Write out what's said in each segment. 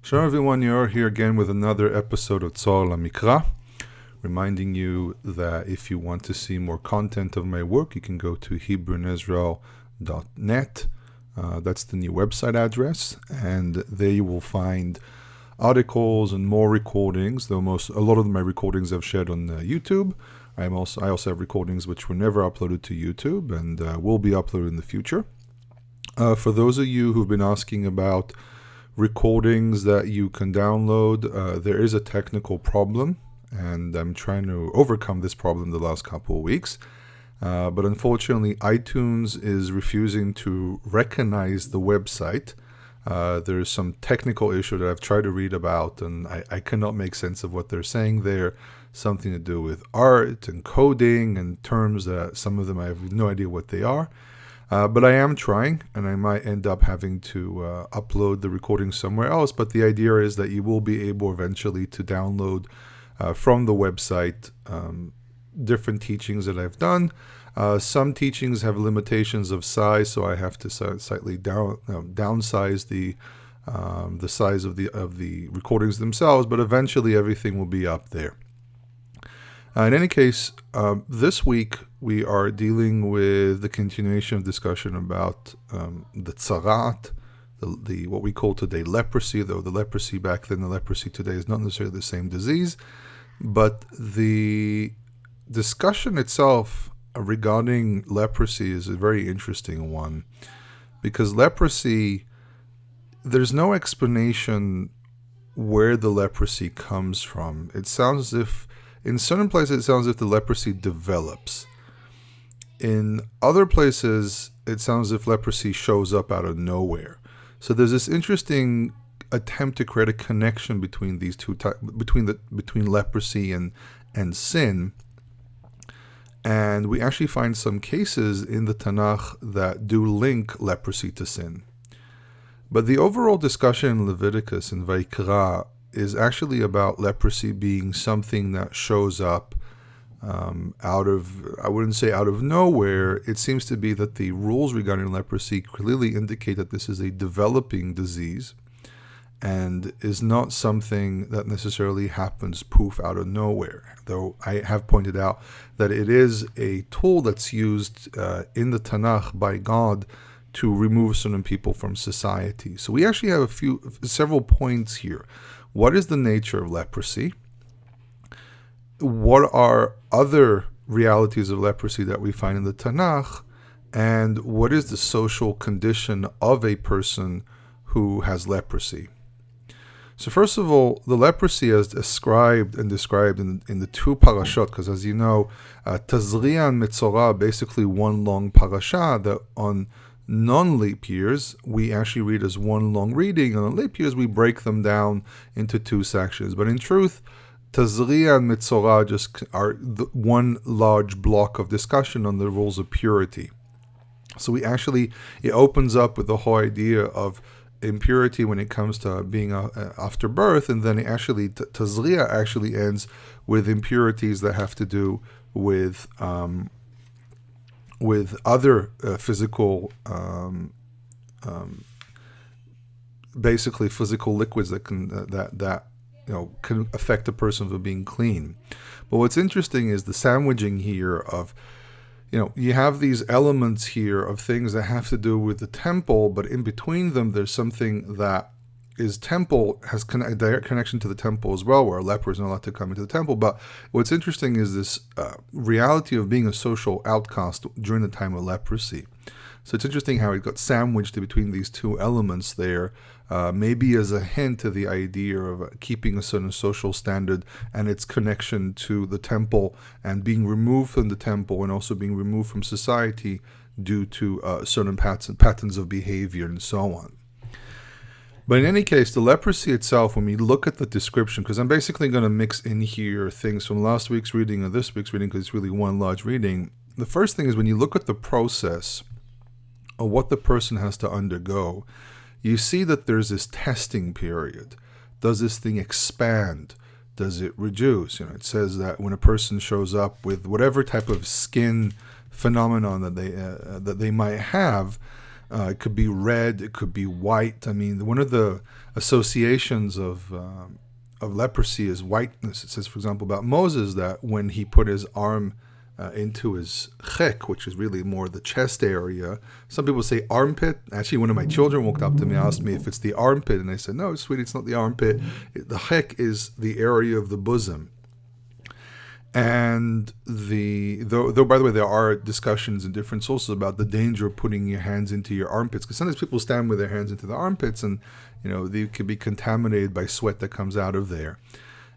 Shalom everyone, you're here again with another episode of Metsor'a, reminding you that if you want to see more content of my work, you can go to HebrewInIsrael.net. That's the new website address, and there you will find articles and more recordings. Though a lot of my recordings I've shared on YouTube. I also have recordings which were never uploaded to YouTube and will be uploaded in the future. For those of you who've been asking about recordings that you can download, there is a technical problem, and I'm trying to overcome this problem the last couple of weeks. But unfortunately, iTunes is refusing to recognize the website. There's some technical issue that I've tried to read about, and I cannot make sense of what they're saying there. Something to do with art and coding and terms that some of them I have no idea what they are. But I am trying, and I might end up having to upload the recording somewhere else. But the idea is that you will be able eventually to download from the website different teachings that I've done. Some teachings have limitations of size, so I have to slightly downsize the size of the recordings themselves. But eventually, everything will be up there. In any case, this week we are dealing with the continuation of discussion about the tzara'at, the what we call today leprosy, though the leprosy back then, the leprosy today is not necessarily the same disease. But the discussion itself regarding leprosy is a very interesting one, because leprosy, there's no explanation where the leprosy comes from. It sounds as if in certain places, it sounds as if the leprosy develops. In other places, it sounds as if leprosy shows up out of nowhere. So there's this interesting attempt to create a connection between these two between leprosy and sin. And we actually find some cases in the Tanakh that do link leprosy to sin. But the overall discussion in Leviticus and Vayikra is actually about leprosy being something that shows up out of, I wouldn't say out of nowhere. It seems to be that the rules regarding leprosy clearly indicate that this is a developing disease and is not something that necessarily happens poof out of nowhere. Though I have pointed out that it is a tool that's used in the Tanakh by God to remove certain people from society. So we actually have several points here. What is the nature of leprosy? What are other realities of leprosy that we find in the Tanakh? And what is the social condition of a person who has leprosy? So first of all, the leprosy is described in the two parashot, because as you know, Tazria and Metsor'a are basically one long parasha that on non-leap years, we actually read as one long reading, and on leap years, we break them down into two sections. But in truth, Tazria and Metsor'a just are one large block of discussion on the rules of purity. So it opens up with the whole idea of impurity when it comes to being after birth, and then Tazria actually ends with impurities that have to do with other physical, basically physical liquids that can affect a person from being clean. But what's interesting is the sandwiching here of, you have these elements here of things that have to do with the temple, but in between them there's something that is temple, has a direct connection to the temple as well, where a leper is not allowed to come into the temple. But what's interesting is this reality of being a social outcast during the time of leprosy. So it's interesting how it got sandwiched between these two elements there, maybe as a hint to the idea of keeping a certain social standard and its connection to the temple and being removed from the temple and also being removed from society due to certain patterns of behavior and so on. But in any case, the leprosy itself, when we look at the description, because I'm basically going to mix in here things from last week's reading and this week's reading, because it's really one large reading. The first thing is when you look at the process of what the person has to undergo, you see that there's this testing period. Does this thing expand? Does it reduce? It says that when a person shows up with whatever type of skin phenomenon that they might have, It could be red. It could be white. I mean, one of the associations of leprosy is whiteness. It says, for example, about Moses that when he put his arm into his chek, which is really more the chest area. Some people say armpit. Actually, one of my children walked up to me and asked me if it's the armpit, and I said, no, sweetie, it's not the armpit. The chek is the area of the bosom. And though by the way, there are discussions in different sources about the danger of putting your hands into your armpits, because sometimes people stand with their hands into the armpits, and they could be contaminated by sweat that comes out of there.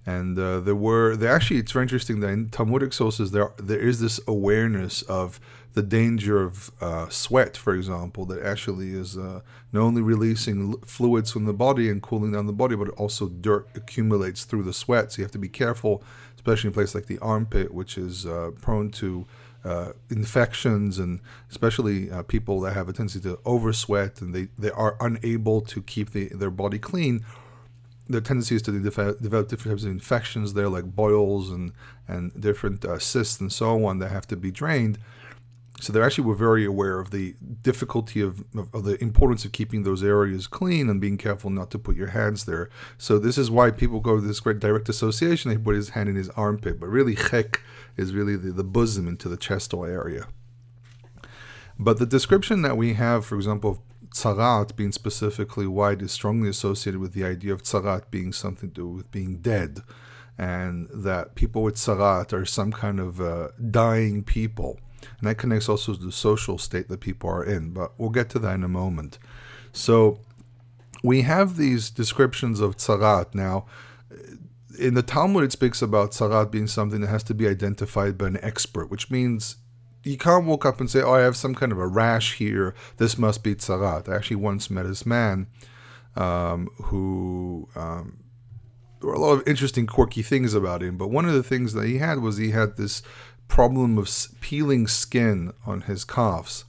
And actually, it's very interesting that in Talmudic sources there is this awareness of the danger of sweat, for example, that actually is not only releasing fluids from the body and cooling down the body, but also dirt accumulates through the sweat. So you have to be careful, especially in a place like the armpit, which is prone to infections, and especially people that have a tendency to oversweat and they are unable to keep their body clean. Their tendency is to develop different types of infections there, like boils and different cysts and so on that have to be drained. So they actually were very aware of the difficulty of the importance of keeping those areas clean and being careful not to put your hands there. So this is why people go to this great direct association. They put his hand in his armpit, but really chek is really the bosom into the chestal area. But the description that we have, for example, of tzaraat being specifically white is strongly associated with the idea of tzaraat being something to do with being dead, and that people with tzaraat are some kind of dying people. And that connects also to the social state that people are in, but we'll get to that in a moment. So we have these descriptions of tzaraat. Now, in the Talmud, it speaks about tzaraat being something that has to be identified by an expert, which means you can't walk up and say, oh, I have some kind of a rash here, this must be tzaraat. I actually once met this man who there were a lot of interesting, quirky things about him, but one of the things that he had was he had this problem of peeling skin on his calves.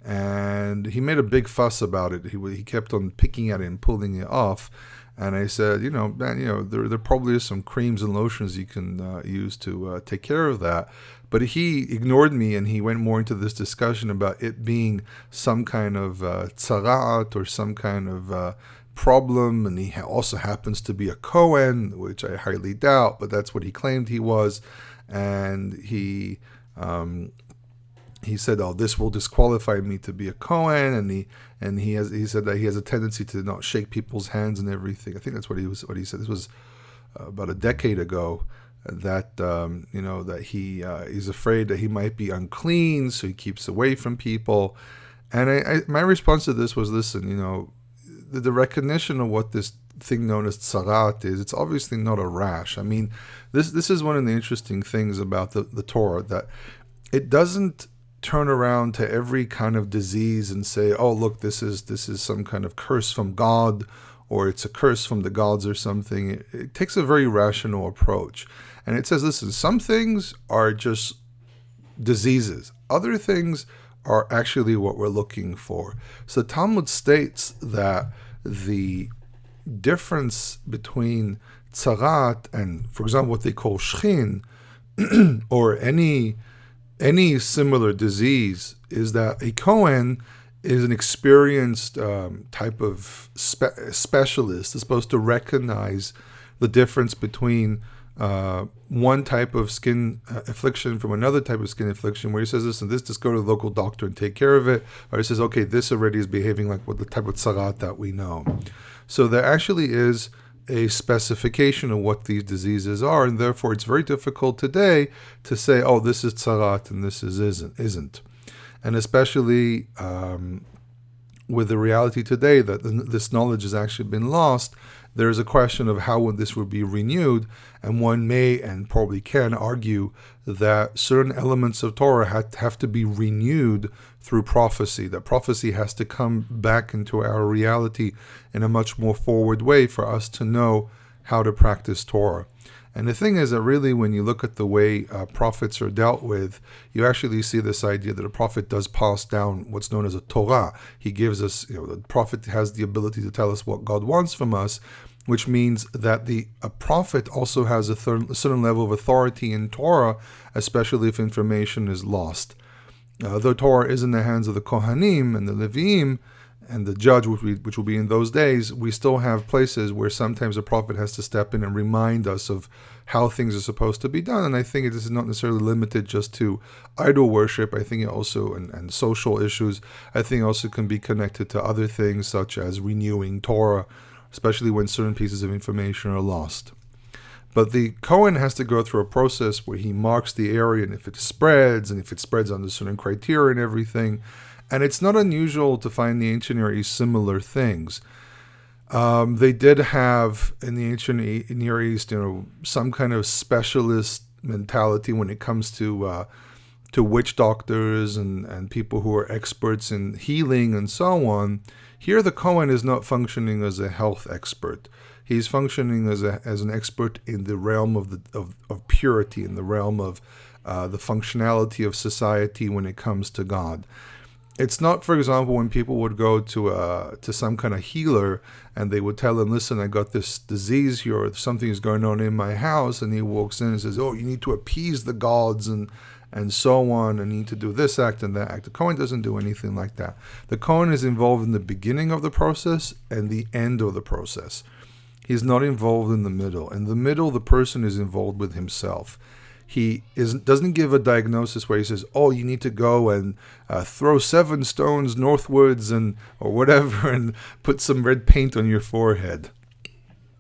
And he made a big fuss about it. He kept on picking at it and pulling it off. And I said, man, there probably is some creams and lotions you can use to take care of that. But he ignored me, and he went more into this discussion about it being some kind of tzaraat or some kind of problem. And he also happens to be a Kohen, which I highly doubt, but that's what he claimed he was. And he said, "Oh, this will disqualify me to be a Kohen," and he said that he has a tendency to not shake people's hands and everything. I think that's what he said. This was about a decade ago. That that he is afraid that he might be unclean, so he keeps away from people. And my response to this was, listen, the recognition of what this thing known as tzaraat is, it's obviously not a rash. I mean, this is one of the interesting things about the Torah, that it doesn't turn around to every kind of disease and say, oh, look, this is some kind of curse from God, or it's a curse from the gods or something. It takes a very rational approach. And it says, listen, some things are just diseases. Other things are actually what we're looking for. So Talmud states that the difference between tzaraat and, for example, what they call shchin, or any similar disease, is that a Kohen is an experienced type of specialist is supposed to recognize the difference between one type of skin affliction from another type of skin affliction, where he says, listen, just go to the local doctor and take care of it. Or he says, okay, this already is behaving like what the type of tzaraat that we know. So there actually is a specification of what these diseases are, and therefore it's very difficult today to say, oh, this is tzaraat and this isn't. And especially with the reality today that this knowledge has actually been lost, there is a question of how this would be renewed, and one may and probably can argue that certain elements of Torah have to be renewed through prophecy, that prophecy has to come back into our reality in a much more forward way for us to know how to practice Torah. And the thing is that really when you look at the way prophets are dealt with, you actually see this idea that a prophet does pass down what's known as a Torah. He gives us, the prophet has the ability to tell us what God wants from us, which means that a prophet also has a certain level of authority in Torah, especially if information is lost. The Torah is in the hands of the Kohanim and the Leviim and the judge, which will be in those days. We still have places where sometimes a prophet has to step in and remind us of how things are supposed to be done. And I think it is not necessarily limited just to idol worship. I think it also, and social issues, I think also can be connected to other things such as renewing Torah, especially when certain pieces of information are lost. But the Kohen has to go through a process where he marks the area, and if it spreads under certain criteria and everything. And it's not unusual to find in the ancient Near East similar things. They did have in the ancient Near East, some kind of specialist mentality when it comes to witch doctors and people who are experts in healing and so on. Here, the Kohen is not functioning as a health expert. He's functioning as an expert in the realm of purity, in the realm of the functionality of society when it comes to God. It's not, for example, when people would go to some kind of healer and they would tell him, listen, I got this disease here, or something is going on in my house, and he walks in and says, oh, you need to appease the gods and so on, and you need to do this act and that act. The Kohen doesn't do anything like that. The Kohen is involved in the beginning of the process and the end of the process. He's not involved in the middle. In the middle, the person is involved with himself. He doesn't give a diagnosis where he says, oh, you need to go and throw 7 stones northwards or whatever and put some red paint on your forehead.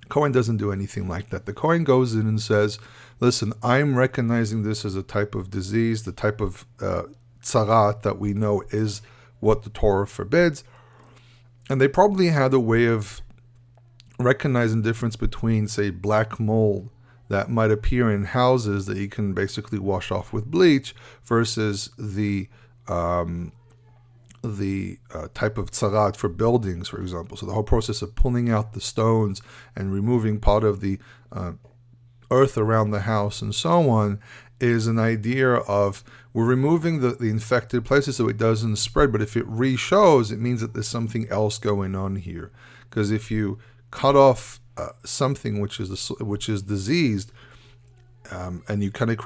Kohen doesn't do anything like that. The Kohen goes in and says, listen, I'm recognizing this as a type of disease, the type of tzarat that we know is what the Torah forbids. And they probably had a way of recognizing the difference between, say, black mold that might appear in houses that you can basically wash off with bleach versus the type of tzarat for buildings, for example. So the whole process of pulling out the stones and removing part of the earth around the house and so on is an idea of we're removing the infected places so it doesn't spread, but if it re-shows, it means that there's something else going on here. Because if you cut off something which is diseased, and you kind of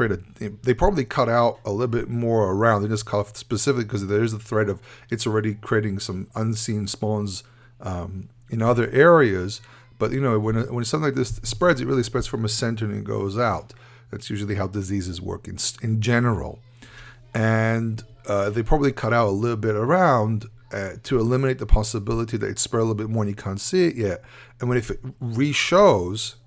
they probably cut out a little bit more around. They just cut off specifically because there is a threat of it's already creating some unseen spawns in other areas. But when something like this spreads, it really spreads from a center and it goes out. That's usually how diseases work in general. And they probably cut out a little bit around to eliminate the possibility that it spread a little bit more and you can't see it yet. And if it re-shows,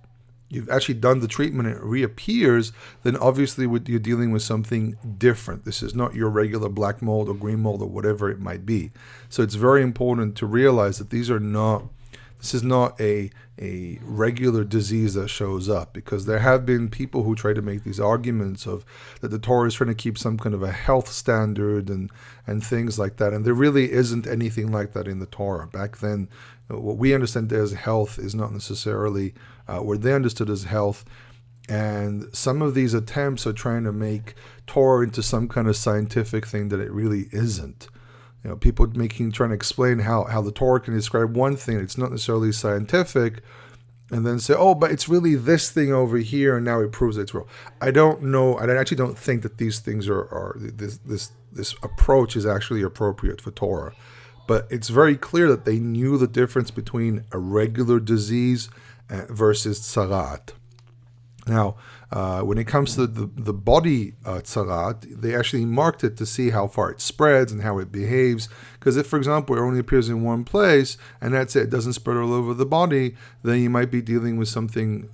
you've actually done the treatment and it reappears, then obviously you're dealing with something different. This is not your regular black mold or green mold or whatever it might be. So it's very important to realize that this is not a regular disease that shows up, because there have been people who try to make these arguments of that the Torah is trying to keep some kind of a health standard and things like that. And there really isn't anything like that in the Torah. Back then, what we understand as health is not necessarily what they understood as health. And some of these attempts are trying to make Torah into some kind of scientific thing that it really isn't. People trying to explain how the Torah can describe one thing, it's not necessarily scientific, and then say, oh, but it's really this thing over here, and now it proves it's real. I don't know. I actually don't think that these things this approach is actually appropriate for Torah. But it's very clear that they knew the difference between a regular disease versus tzarat. Now, when it comes to the body tzarat, they actually marked it to see how far it spreads and how it behaves. Because if, for example, it only appears in one place and that's it doesn't spread all over the body, then you might be dealing with something,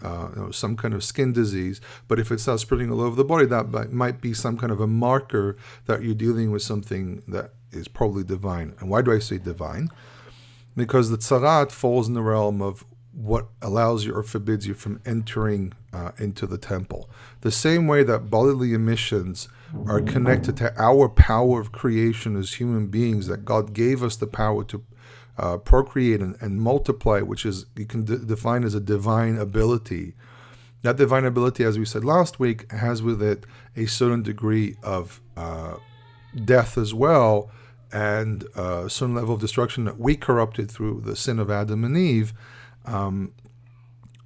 some kind of skin disease. But if it starts spreading all over the body, that might be some kind of a marker that you're dealing with something that is probably divine. And why do I say divine? Because the tzarat falls in the realm of what allows you or forbids you from entering into the temple. The same way that bodily emissions are connected to our power of creation as human beings, that God gave us the power to procreate and multiply, which is you can define as a divine ability. That divine ability, as we said last week, has with it a certain degree of death as well, and a certain level of destruction that we corrupted through the sin of Adam and Eve.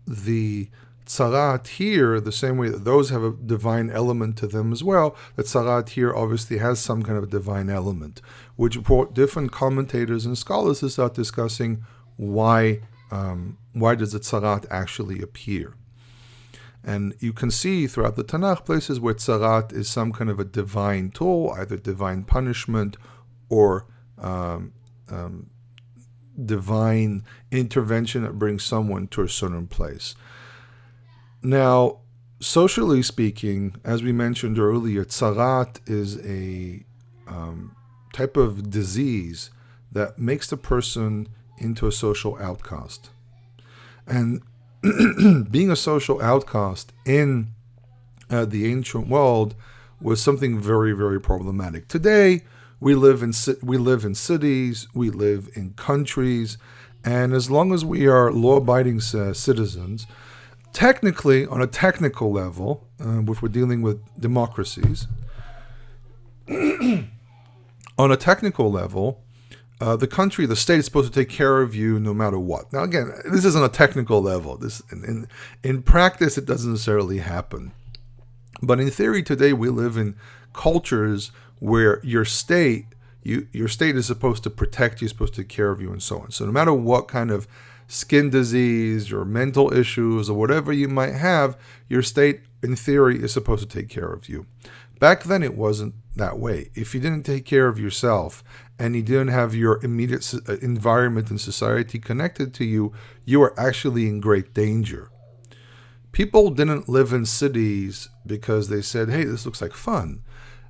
The Tzarat here, the same way that those have a divine element to them as well, that Tzarat here obviously has some kind of a divine element, which brought different commentators and scholars to start discussing why does the Tzarat actually appear. And you can see throughout the Tanakh places where Tzarat is some kind of a divine tool, either divine punishment or divine intervention that brings someone to a certain place. Now, socially speaking, as we mentioned earlier, Tzarat is a type of disease that makes the person into a social outcast. And being a social outcast in the ancient world was something very, very problematic. Today, we live in cities, we live in countries, and as long as we are law-abiding citizens, technically, on a technical level, if we're dealing with democracies, on a technical level, the state is supposed to take care of you no matter what. Now, again, this is on a technical level. This in practice, it doesn't necessarily happen. But in theory, today we live in cultures where your state is supposed to protect you, supposed to take care of you, and so on. So no matter what kind of skin disease or mental issues or whatever you might have, your state, in theory, is supposed to take care of you. Back then, it wasn't that way. If you didn't take care of yourself and you didn't have your immediate environment and society connected to you, you were actually in great danger. People didn't live in cities because they said, hey, this looks like fun.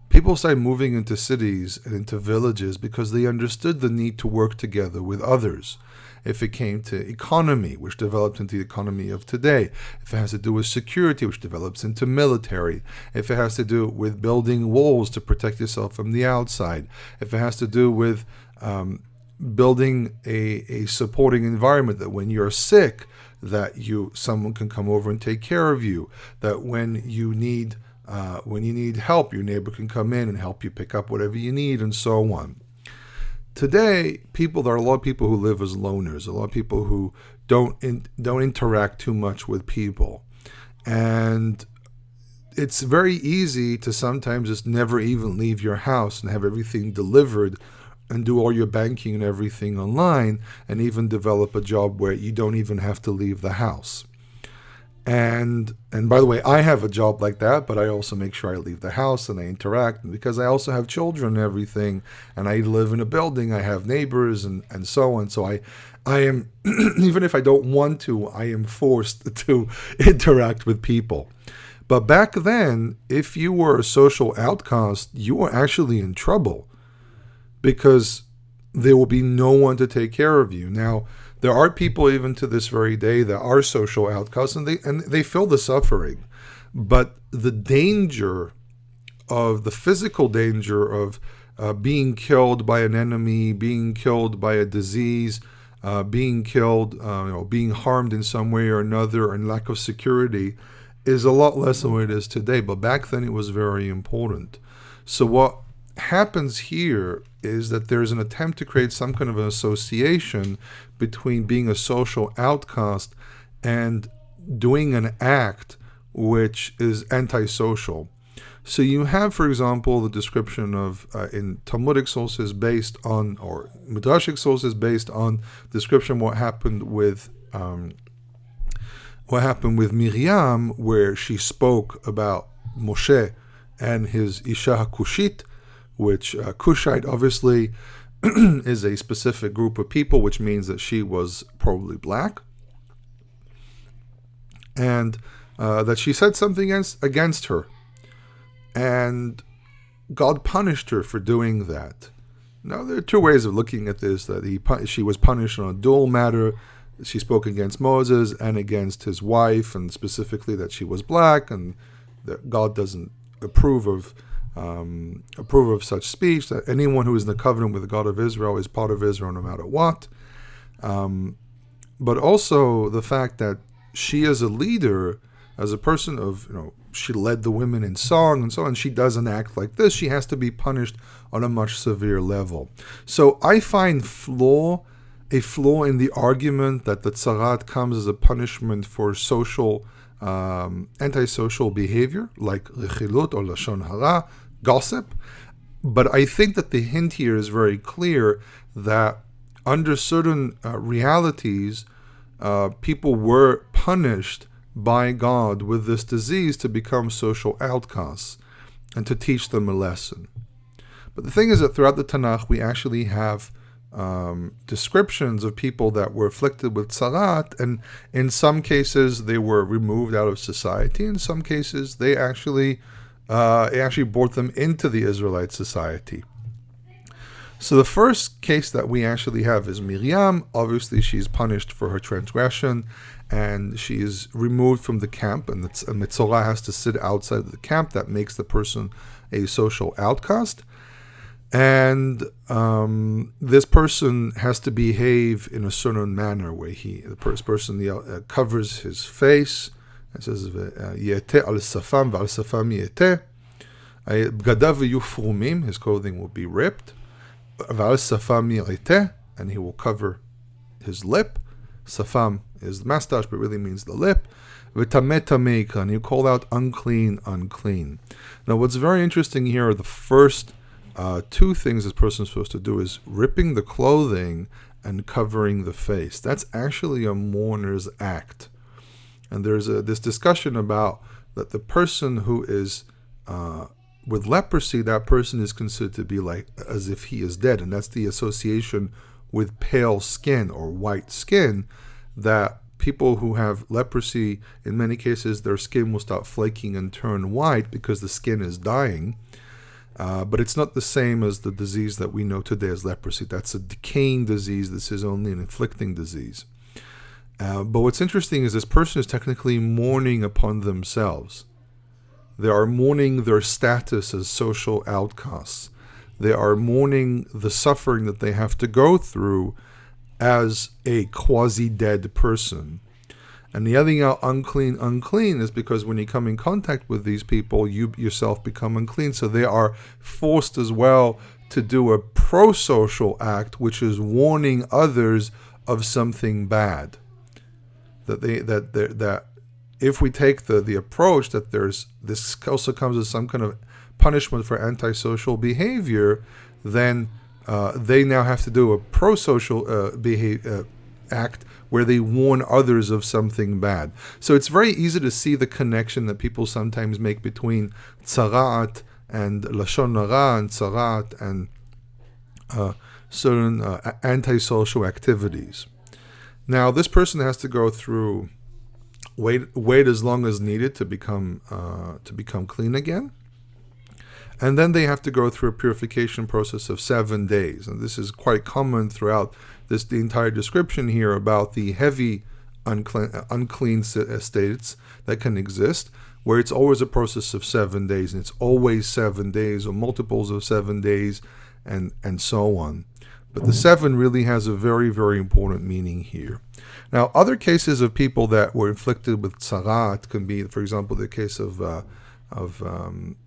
People started moving into cities and into villages because they understood the need to work together with others. If it came to economy, which developed into the economy of today, if it has to do with security, which develops into military, if it has to do with building walls to protect yourself from the outside, if it has to do with building a supporting environment that when you're sick, that someone can come over and take care of you, that when you need help, your neighbor can come in and help you pick up whatever you need, and so on. Today, there are a lot of people who live as loners, a lot of people who don't interact too much with people. And it's very easy to sometimes just never even leave your house and have everything delivered and do all your banking and everything online, and even develop a job where you don't even have to leave the house. And by the way, I have a job like that, but I also make sure I leave the house and I interact, because I also have children and everything, and I live in a building, I have neighbors and so on. So I am, even if I don't want to, I am forced to interact with people. But back then, if you were a social outcast, you were actually in trouble, because there will be no one to take care of you. Now, there are people even to this very day that are social outcasts, and they feel the suffering. But the danger of the physical danger of being killed by an enemy, being killed by a disease, being killed, being harmed in some way or another, and lack of security is a lot less than what it is today. But back then it was very important. So what happens here is that there's an attempt to create some kind of an association between being a social outcast and doing an act which is antisocial. So you have, for example, the description of in Talmudic sources based on, or Midrashic sources based on description what happened with Miriam, where she spoke about Moshe and his Isha Kushit, which Cushite obviously is a specific group of people, which means that she was probably black, and that she said something against her, and God punished her for doing that. Now, there are two ways of looking at this, that she was punished on a dual matter. She spoke against Moses and against his wife, and specifically that she was black, and that God doesn't approve of such speech, that anyone who is in the covenant with the God of Israel is part of Israel no matter what. But also the fact that she as a leader, as a person of, she led the women in song and so on, she doesn't act like this. She has to be punished on a much severe level. So I find a flaw in the argument that the tzarat comes as a punishment for social antisocial behavior, like rechilut or lashon hara, gossip. But I think that the hint here is very clear that under certain realities, people were punished by God with this disease to become social outcasts and to teach them a lesson. But the thing is that throughout the Tanakh, we actually have descriptions of people that were afflicted with tzarat, and in some cases they were removed out of society. In some cases, they actually brought them into the Israelite society. So the first case that we actually have is Miriam. Obviously, she's punished for her transgression, and she is removed from the camp, and Metsor'a has to sit outside of the camp. That makes the person a social outcast. And this person has to behave in a certain manner, where the person covers his face. It says, "Yeteh al safam v'al safam yeteh." Bgadav v'yu frumim, his clothing will be ripped. V'al safam yeteh, and he will cover his lip. Safam is the mustache, but really means the lip. V'tameh tameh, and you call out unclean, unclean. Now, what's very interesting here are the first two things this person is supposed to do is ripping the clothing and covering the face. That's actually a mourner's act. And there's this discussion about that the person who is with leprosy, that person is considered to be like as if he is dead. And that's the association with pale skin or white skin, that people who have leprosy, in many cases, their skin will start flaking and turn white because the skin is dying. But it's not the same as the disease that we know today as leprosy. That's a decaying disease. This is only an inflicting disease. But what's interesting is this person is technically mourning upon themselves. They are mourning their status as social outcasts. They are mourning the suffering that they have to go through as a quasi-dead person. And the yelling out unclean, unclean is because when you come in contact with these people, you yourself become unclean. So they are forced as well to do a pro-social act, which is warning others of something bad. That if we take the approach that this also comes as some kind of punishment for antisocial behavior, then they now have to do a pro-social act where they warn others of something bad. So it's very easy to see the connection that people sometimes make between tzarat and lashon hara and tzarat and certain antisocial activities. Now, this person has to go through wait as long as needed to become clean again. And then they have to go through a purification process of 7 days. And this is quite common throughout the entire description here about the heavy unclean states that can exist, where it's always a process of 7 days, and it's always 7 days or multiples of 7 days, and so on. But the 7 really has a very, very important meaning here. Now, other cases of people that were inflicted with tzarat can be, for example, the case of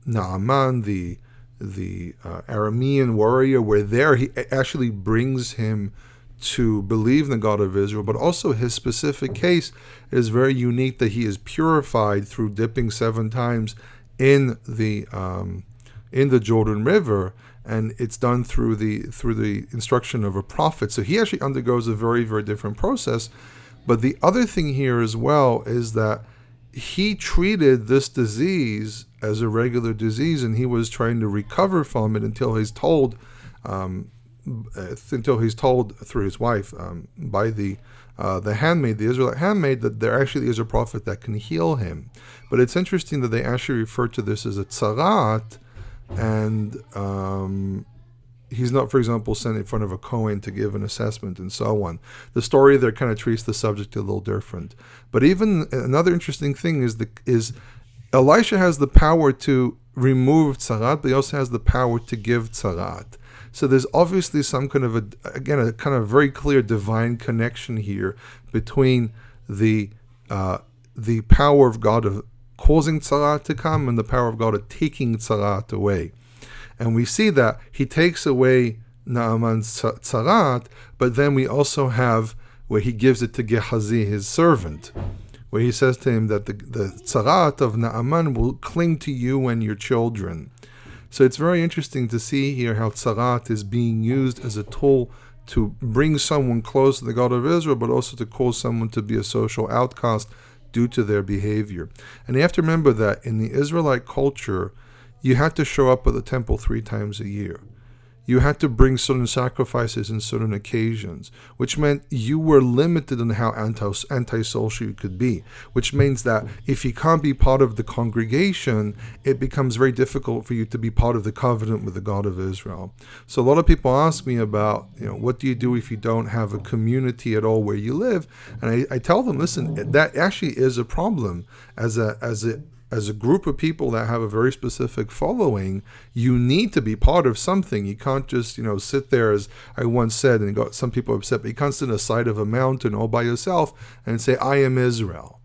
Naaman, the Aramean warrior, where there he actually brings him to believe in the God of Israel, but also his specific case is very unique, that he is purified through dipping 7 times in the Jordan River, and it's done through the instruction of a prophet. So he actually undergoes a very, very different process. But the other thing here as well is that he treated this disease as a regular disease, and he was trying to recover from it until he's told through his wife by the handmaid, the Israelite handmaid, that there actually is a prophet that can heal him. But it's interesting that they actually refer to this as a tzarat, and he's not, for example, sent in front of a Kohen to give an assessment and so on. The story there kind of treats the subject a little different. But even another interesting thing is Elisha has the power to remove tzarat, but he also has the power to give tzarat. So there's obviously some kind of a kind of very clear divine connection here between the power of God of causing tzarat to come and the power of God of taking tzarat away. And we see that he takes away Naaman's tzarat, but then we also have where he gives it to Gehazi, his servant, where he says to him that the tzarat of Naaman will cling to you and your children. So it's very interesting to see here how tzarat is being used as a tool to bring someone close to the God of Israel, but also to cause someone to be a social outcast due to their behavior. And you have to remember that in the Israelite culture, you had to show up at the temple 3 times a year. You had to bring certain sacrifices in certain occasions, which meant you were limited on how antisocial you could be, which means that if you can't be part of the congregation, it becomes very difficult for you to be part of the covenant with the God of Israel. So a lot of people ask me about, what do you do if you don't have a community at all where you live? And I tell them, listen, that actually is a problem. As a group of people that have a very specific following, you need to be part of something. You can't just, sit there, as I once said, and some people are upset, but you can't sit on the side of a mountain all by yourself and say, I am Israel.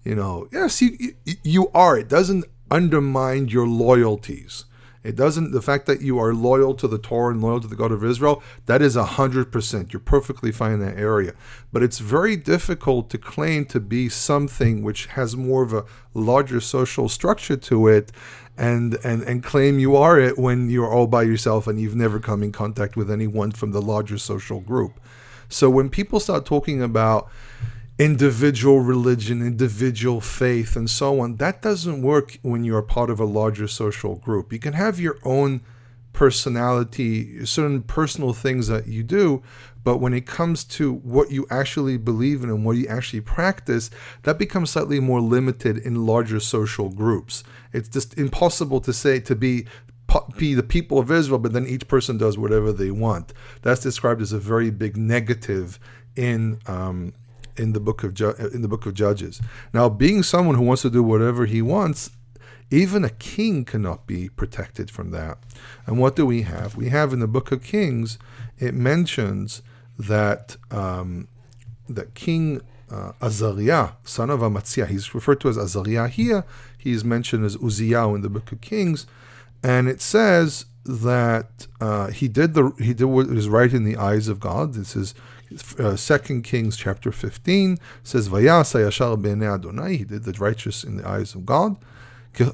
Yes, you are. It doesn't undermine your loyalties. It doesn't, the fact that you are loyal to the Torah and loyal to the God of Israel, that is 100%. You're perfectly fine in that area. But it's very difficult to claim to be something which has more of a larger social structure to it and claim you are it when you're all by yourself and you've never come in contact with anyone from the larger social group. So when people start talking about individual religion, individual faith, and so on, that doesn't work when you're part of a larger social group. You can have your own personality, certain personal things that you do, but when it comes to what you actually believe in and what you actually practice, that becomes slightly more limited in larger social groups. It's just impossible to say to be the people of Israel, but then each person does whatever they want. That's described as a very big negative in the book of Judges. Now, being someone who wants to do whatever he wants, even a king cannot be protected from that. And what do we have? We have in the book of Kings, it mentions that that King Azariah, son of Amaziah, he's referred to as Azariah here. He's mentioned as Uzziah in the book of Kings, and it says that he did what is right in the eyes of God. This is 2 Kings chapter 15 says, Vayasa yashar b'nei Adonai, he did the righteous in the eyes of God.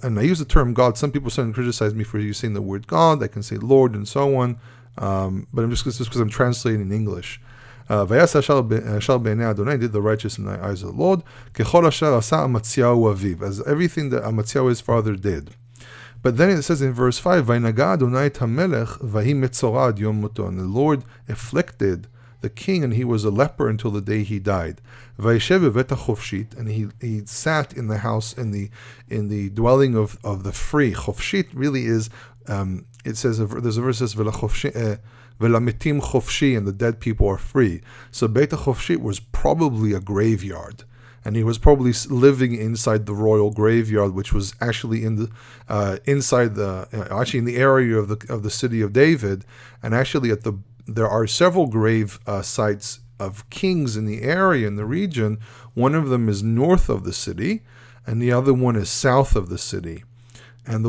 And I use the term God. Some people criticize me for using the word God. I can say Lord and so on, but I'm just because I'm translating in English. Vayasa yashar b'nei Adonai, did the righteous in the eyes of the Lord. Kechol asher asa Amatziyahu aviv, as everything that Amatziyahu his father did. But then it says in verse 5, Vaynaga Adonai et hamelech vahi Metsor'a ad yom moto, and the Lord afflicted the king, and he was a leper until the day he died. Vayeshev beveta chofshit, and he sat in the house in the dwelling of the free. Chofshit really is, it says, there's a verse that says velametim chofshi, and the dead people are free. So beta chofshit was probably a graveyard, and he was probably living inside the royal graveyard, which was actually in the actually in the area of the city of David, and actually there are several grave sites of kings in the area, in the region. One of them is north of the city, and the other one is south of the city. And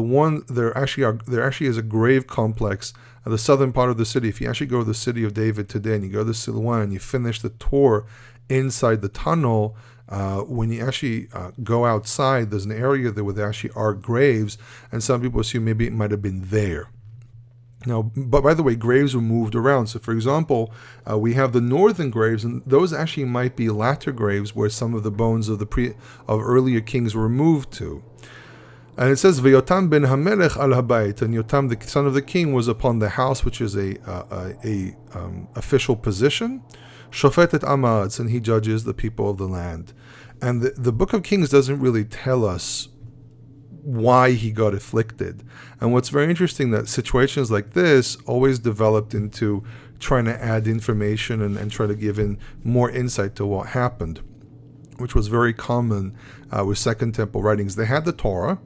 there actually is a grave complex at the southern part of the city. If you actually go to the city of David today, and you go to Siloam, and you finish the tour inside the tunnel, when you actually go outside, there's an area there where there actually are graves, and some people assume maybe it might have been there. Now, but by the way, graves were moved around. So, for example, we have the northern graves, and those actually might be latter graves where some of the bones of earlier kings were moved to. And it says, "V'yotam ben hamelech al habayit," and Yotam, the son of the king, was upon the house, which is a official position. Shofetet amaretz, and he judges the people of the land. And the book of Kings doesn't really tell us why he got afflicted. And what's very interesting, that situations like this always developed into trying to add information and try to give in more insight to what happened, which was very common with Second Temple writings. They had the Torah,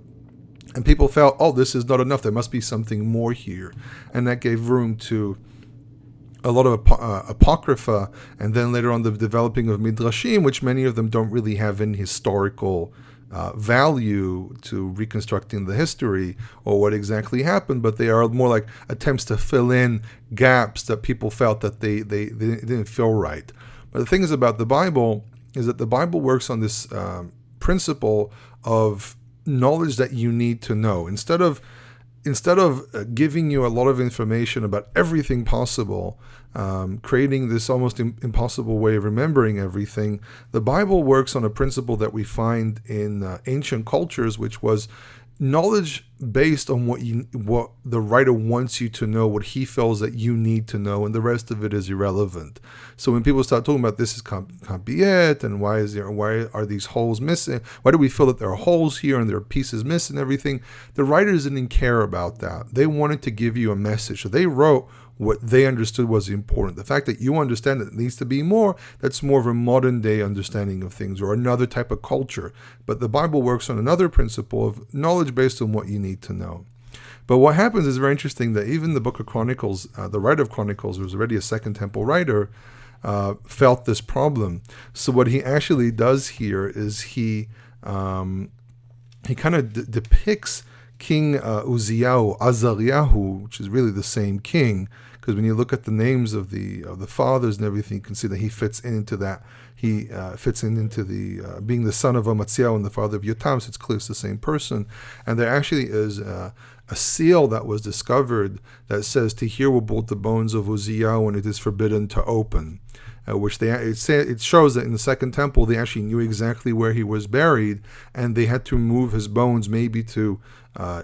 and people felt, oh, this is not enough, there must be something more here. And that gave room to a lot of apocrypha, and then later on the developing of midrashim, which many of them don't really have any historical value to reconstructing the history or what exactly happened, but they are more like attempts to fill in gaps that people felt that they didn't feel right. But the thing is about the Bible is that the Bible works on this principle of knowledge that you need to know. Instead of giving you a lot of information about everything possible, creating this almost impossible way of remembering everything, the Bible works on a principle that we find in ancient cultures, which was knowledge based on what the writer wants you to know, what he feels that you need to know, and the rest of it is irrelevant. So when people start talking about this can't be it, and why are these holes missing? Why do we feel that there are holes here and there are pieces missing? Everything. The writers didn't care about that. They wanted to give you a message. So they wrote what they understood was important. The fact that you understand that it needs to be more, that's more of a modern day understanding of things or another type of culture. But the Bible works on another principle of knowledge based on what you need to know. But what happens is very interesting, that even the book of Chronicles, the writer of Chronicles, who was already a Second Temple writer, felt this problem. So what he actually does here is he kind of depicts King Azariahu, which is really the same king, because when you look at the names of the fathers and everything, you can see that he fits into that. He fits into the being the son of Amaziah and the father of Yotam, so it's clear it's the same person. And there actually is a seal that was discovered that says, "To here were both the bones of Uzziah, and it is forbidden to open." Which it shows that in the Second Temple they actually knew exactly where he was buried, and they had to move his bones maybe to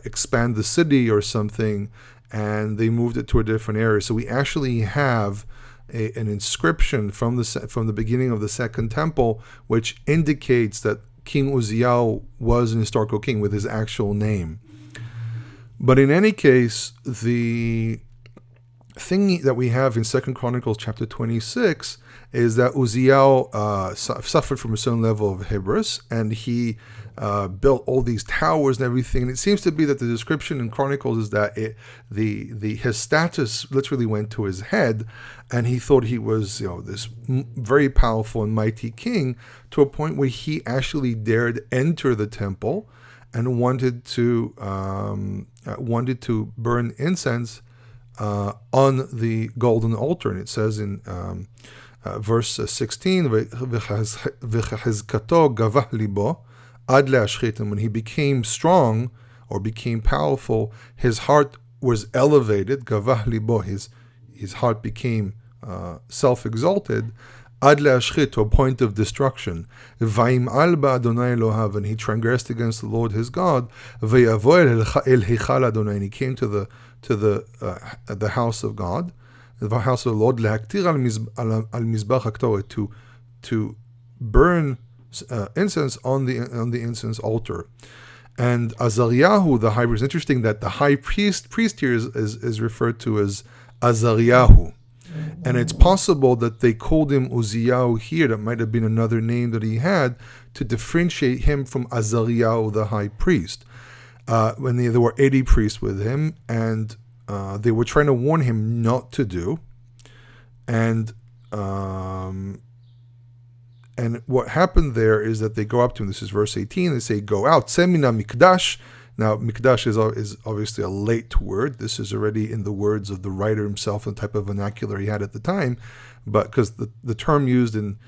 expand the city or something, and they moved it to a different area. So we actually have an inscription from the beginning of the Second Temple, which indicates that King Uzziah was an historical king with his actual name. But in any case, the thing that we have in 2 Chronicles chapter 26 is that Uzziah suffered from a certain level of hubris, and he built all these towers and everything. And it seems to be that the description in Chronicles is that his status literally went to his head, and he thought he was this very powerful and mighty king, to a point where he actually dared enter the temple and wanted to burn incense on the golden altar. And it says in verse 16, "V'chezkato gavah libo ad le'ashchit," and when he became strong or became powerful, his heart was elevated. Gavah libo, his heart became self-exalted. Ad le'ashchit, to a point of destruction. Vayim'al ba'Adonai Elohav, and he transgressed against the Lord his God. Vayavo el heichal Adonai, and he came to the house of God, the house of the Lord, le'aktir al mizbach haktoret, to burn incense on the incense altar. And Azariahu, the high priest, interesting that the high priest here is referred to as Azariahu. And it's possible that they called him Uzziah here. That might have been another name that he had to differentiate him from Azariah, the high priest. When there were 80 priests with him, and they were trying to warn him not to do. And what happened there is that they go up to him. This is verse 18. They say, "Go out, semina mikdash." Now, mikdash is obviously a late word. This is already in the words of the writer himself and the type of vernacular he had at the time. But because the term used in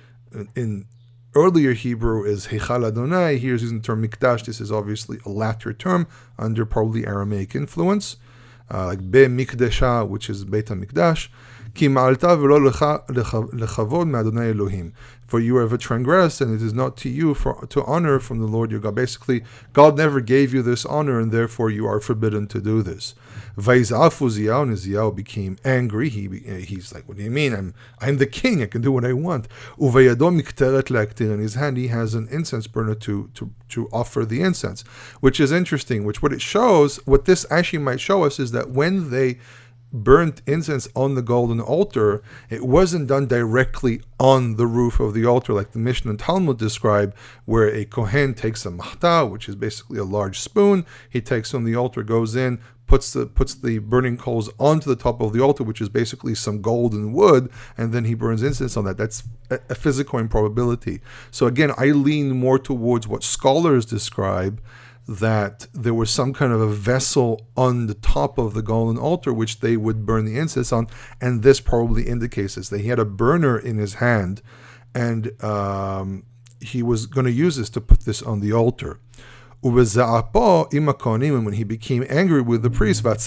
earlier Hebrew is Heichal Adonai, here's using the term mikdash. This is obviously a latter term under probably Aramaic influence, like Be Mikdesha, which is Beit HaMikdash. Ki ma'alta v'lo lechavod me'Adonai Elohim. For you have transgressed, and it is not to you to honor from the Lord your God. Basically, God never gave you this honor, and therefore you are forbidden to do this. Vayizaf Uzziah, and Uzziah became angry. He's like, "What do you mean? I'm the king. I can do what I want." Uvayado mikteret le'aktir. In his hand, he has an incense burner to offer the incense, which is interesting. What it shows, what this actually might show us, is that when they burnt incense on the golden altar, it wasn't done directly on the roof of the altar like the Mishnah and Talmud describe, where a Kohen takes a mahta, which is basically a large spoon. He takes on the altar, goes in, puts the burning coals onto the top of the altar, which is basically some golden wood, and then he burns incense on that. That's a physical improbability. So again, I lean more towards what scholars describe, that there was some kind of a vessel on the top of the golden altar which they would burn the incense on, and this probably indicates this, that he had a burner in his hand, and he was going to use this to put this on the altar. And when he became angry with the priest, and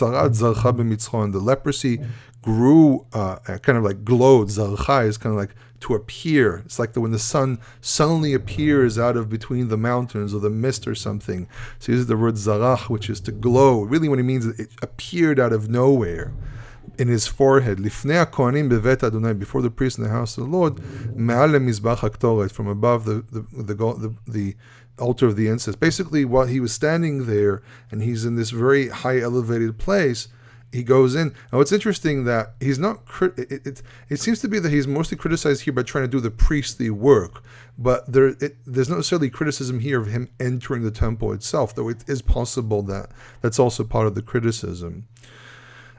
the leprosy grew, kind of like glowed. Zarcha is kind of like to appear. It's like when the sun suddenly appears out of between the mountains or the mist or something. So he uses the word zarach, which is to glow. Really what he means is it appeared out of nowhere in his forehead. Lifnei HaKohanim bevet Adonai, before the priest in the house of the Lord, me'al mizbach haktoret, from above the altar of the incense. Basically, while he was standing there and he's in this very high elevated place, he goes in. Now, it's interesting that he's not. It seems to be that he's mostly criticized here by trying to do the priestly work, but there's not necessarily criticism here of him entering the temple itself, though it is possible that that's also part of the criticism.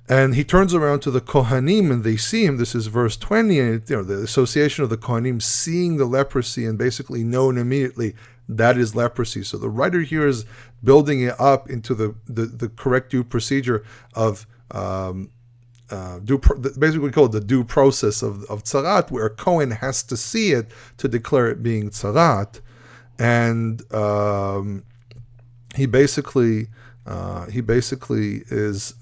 And he turns around to the Kohanim and they see him. This is verse 20, and the association of the Kohanim seeing the leprosy and basically knowing immediately that is leprosy. So the writer here is building it up into the correct due procedure of basically we call it the due process of tzarat, where a Kohen has to see it to declare it being tzarat, and he basically is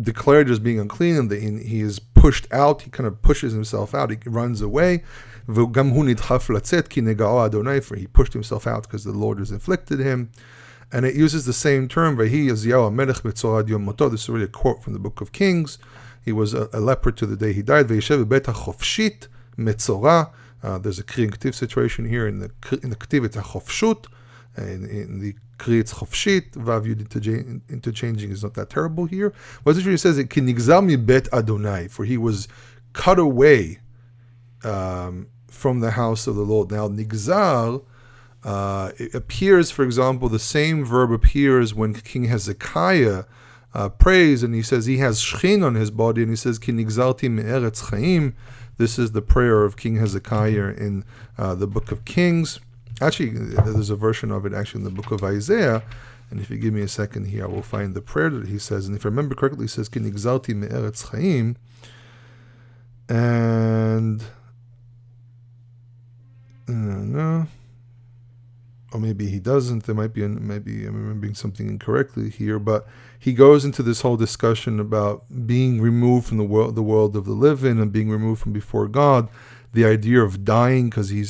declared as being unclean, and he is pushed out. He kind of pushes himself out. He runs away. For he pushed himself out because the Lord has afflicted him. And it uses the same term. This is really a quote from the book of Kings. He was a leper to the day he died. There's a Kri situation here. In the Ktiv it's a chofshut. In the Kri it's chofshit. Vav Yud interchanging is not that terrible here. What it really says, it kinigzar mi bet Adonai, for he was cut away from the house of the Lord. Now, nigzar, it appears, for example, the same verb appears when King Hezekiah prays, and he says he has shchin on his body, and he says, Ki nigzarti me'eretz chaim. This is the prayer of King Hezekiah in the book of Kings. Actually, there's a version of it actually in the book of Isaiah, and if you give me a second here, I will find the prayer that he says, and if I remember correctly, he says, Ki nigzarti me'eretz chaim, and no, or maybe he doesn't. There might be maybe I'm remembering something incorrectly here, but he goes into this whole discussion about being removed from the world of the living and being removed from before God. The idea of dying because he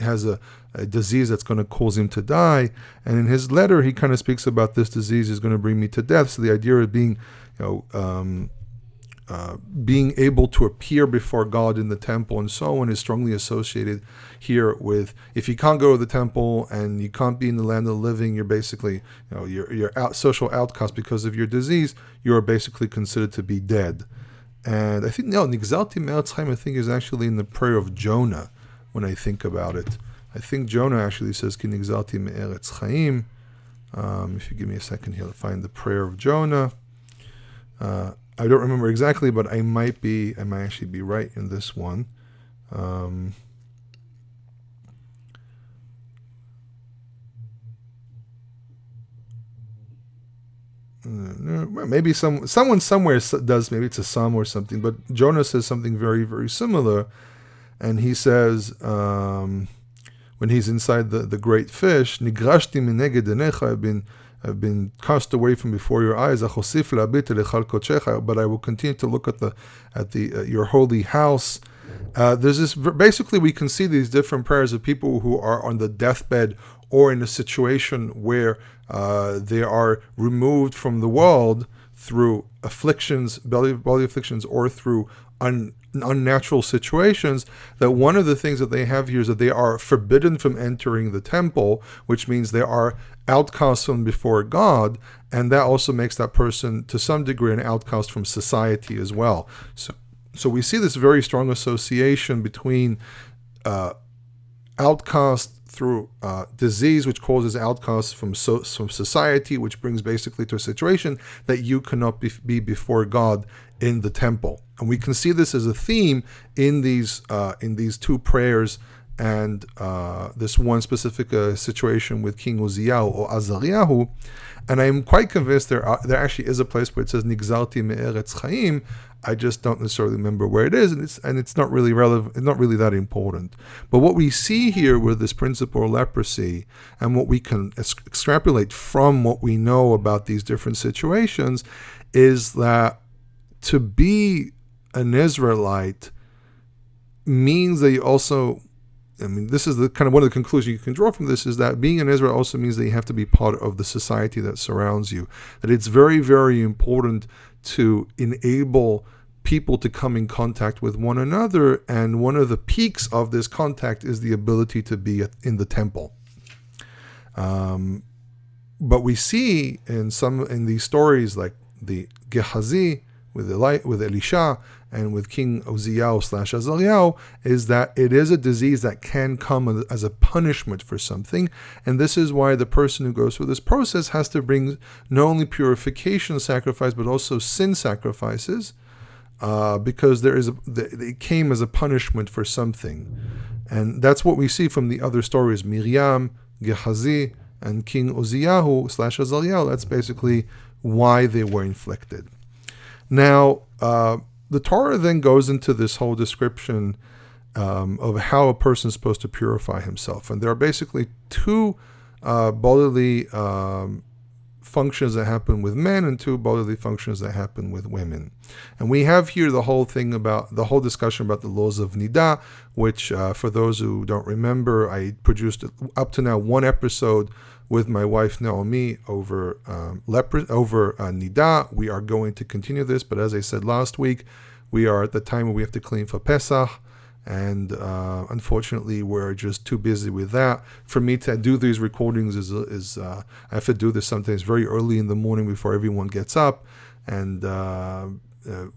has a disease that's going to cause him to die, and in his letter he kind of speaks about this disease is going to bring me to death. So the idea of being, being able to appear before God in the temple and so on is strongly associated here with, if you can't go to the temple and you can't be in the land of the living, you're basically, you're social outcast because of your disease. You are basically considered to be dead. And I think Nigzalti Me'eretz Chaim, I think, is actually in the prayer of Jonah. When I think about it, I think Jonah actually says Ki Nigzalti Me'eretz Chaim. If you give me a second here to find the prayer of Jonah. I don't remember exactly, but I might actually be right in this one. Maybe someone somewhere does, maybe it's a psalm or something, but Jonah says something very, very similar, and he says, when he's inside the great fish, Nigrashti mineged enecha, I've been cast away from before your eyes, but I will continue to look at your holy house. There's this, basically we can see these different prayers of people who are on the deathbed or in a situation where they are removed from the world through afflictions, belly afflictions, or through unnatural situations, that one of the things that they have here is that they are forbidden from entering the temple, which means they are outcasts from before God, and that also makes that person to some degree an outcast from society as well. So we see this very strong association between outcast through disease, which causes outcasts from society, which brings basically to a situation that you cannot be before God in the temple. And we can see this as a theme in these two prayers and this one specific situation with King Uzziah or Azariahu. And I'm quite convinced there actually is a place where it says Nigzarti me'eretz chaim. I just don't necessarily remember where it is, and it's not really relevant, not really that important. But what we see here with this principle of leprosy, and what we can extrapolate from what we know about these different situations, is that to be an Israelite means that you also, this is the kind of one of the conclusions you can draw from this, is that being in Israel also means that you have to be part of the society that surrounds you. That it's very, very important to enable people to come in contact with one another, and one of the peaks of this contact is the ability to be in the temple. But we see in these stories, like the Gehazi with Elisha and with King Uzziah/Azariah, is that it is a disease that can come as a punishment for something, and this is why the person who goes through this process has to bring not only purification sacrifice but also sin sacrifices, because it came as a punishment for something. And that's what we see from the other stories, Miriam, Gehazi, and King Uzziah/Azariah. That's basically why they were inflicted. Now, the Torah then goes into this whole description of how a person is supposed to purify himself. And there are basically two bodily functions that happen with men and two bodily functions that happen with women. And we have here the whole discussion about the laws of Nida, which for those who don't remember, I produced up to now one episode with my wife Naomi over Nida. We are going to continue this, but as I said last week, we are at the time where we have to clean for Pesach, and unfortunately we're just too busy with that. For me to do these recordings is I have to do this sometimes very early in the morning before everyone gets up, and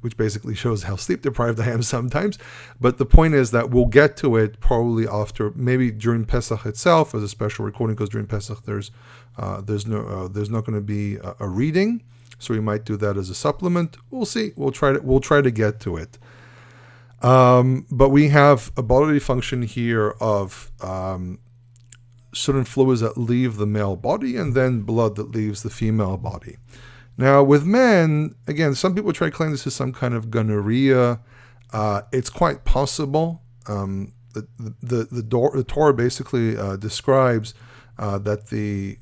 which basically shows how sleep deprived I am sometimes. But the point is that we'll get to it probably after, maybe during Pesach itself as a special recording, because during Pesach there's not going to be a reading, so we might do that as a supplement. We'll see. We'll try to get to it. But we have a bodily function here of certain fluids that leave the male body, and then blood that leaves the female body. Now, with men, again, some people try to claim this is some kind of gonorrhea. It's quite possible. The Torah basically describes that the